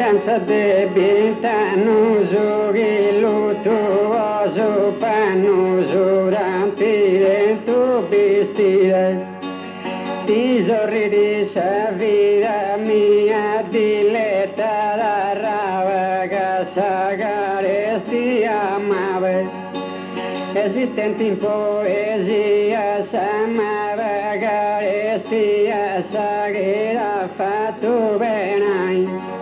distanza de 20 anni che luttuoso pannoso rampire tu vestire ti sorridi sa vita mia diletta da rava che sagaresti amave esistenti in poesia s'amava garesti a saghera fatto bene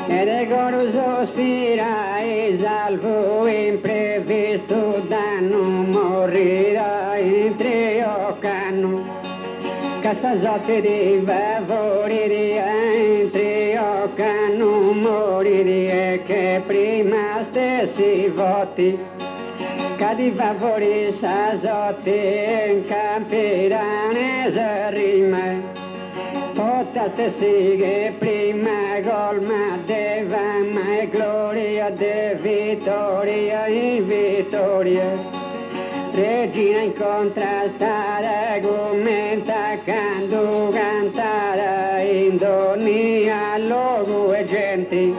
ed è coro sospirai salvo imprevisto danno morirai in trioccanno cassasotti di favori in trioccanno moriri e che prima stessi voti cadi favori sasotti in campirane rima potaste sighe prima golma deva mai gloria de vittoria in vittoria regina incontrasta argomenta candu cantare in donia logo e genti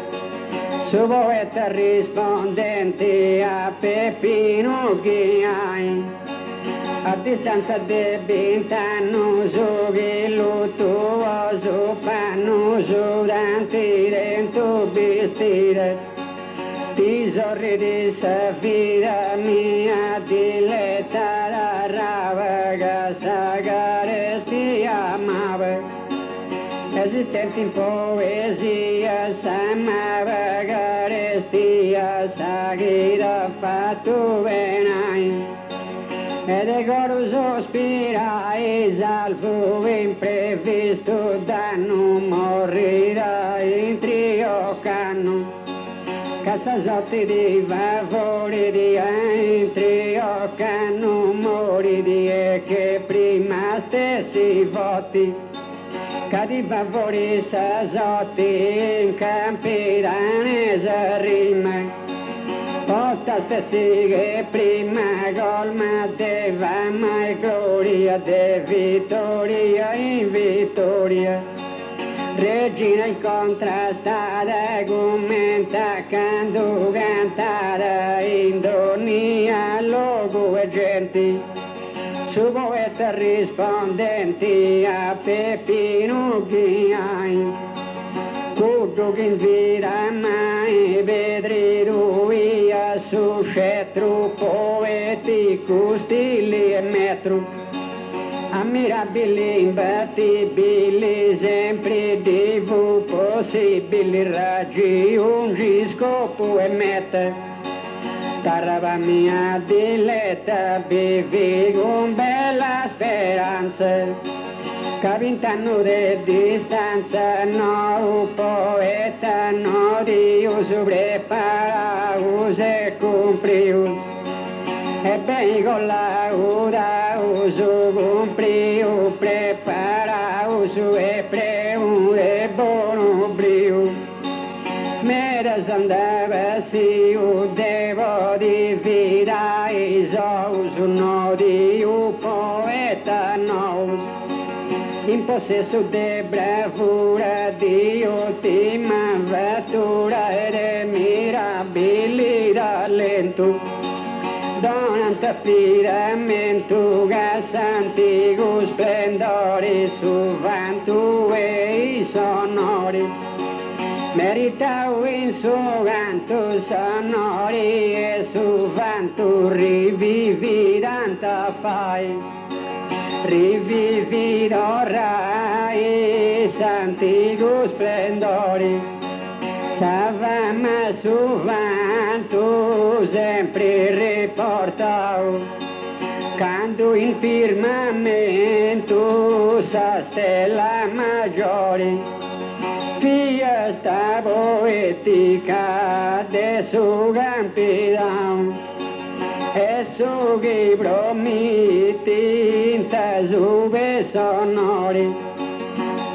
su poeta rispondenti a Peppino Ghiai a distanza de 20 anni che luttuoso pannoso dantire in tu vestire ti sorridi sa vita mia diletta da rava che sagaresti amave esistenti in poesia s'amava garesti a saghera fatto bene ed è coro sospirai salvo imprevisto danno morirai in trioccanno cassasotti di favori di in trioccanno moriri e che prima stessi voti cadi favori sasotti in campirane rima potaste sighe prima golma deva mai gloria de vittoria in vittoria regina incontrasta argomenta candu cantare in donia logo e genti su poeta rispondenti a Peppino Ghiai tutto che in vita mai vedrei lui a su scettro poetico stile e metro ammirabili, imbattibili, sempre divo possibili raggiungi scopo e meta tarava mia diletta bevi con bella speranza che 20 anni di distanza no poeta no Dio si prepara se cumpliu e ben con la ura uso cumpliu prepara uso e preu e buono brio me andava si devo di vita iso no Dio poeta no in possesso de bravura di ottima vettura e mirabili talento donante affidamento gas antico splendori su vantu e i sonori meritau in suo canto sonori e su vantu rivivi tanta fai rivividorai santico splendori savama su vanto sempre riportau canto in firmamento sa stella maggiore fiesta poetica de su campidão e su libro miti intasube sonori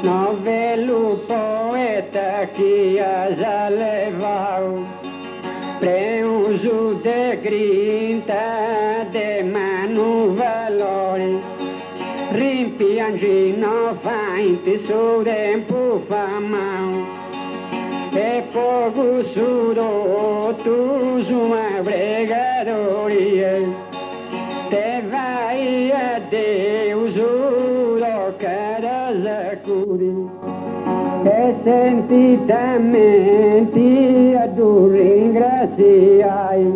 novelu poeta che ha levau preuso de grinta de manu valori rimpiangino fainti su tempo famau e pouco suro tu uma bregadoria te vai a Deus o caras a curi e sentitamente a tu ringraziai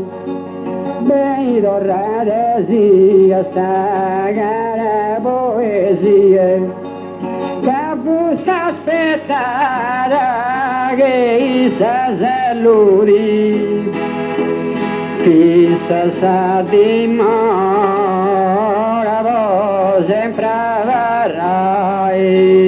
bem dorada zia sta gara poesia Capusta aspettare che isa saludi fissa sa dimora sempre varrai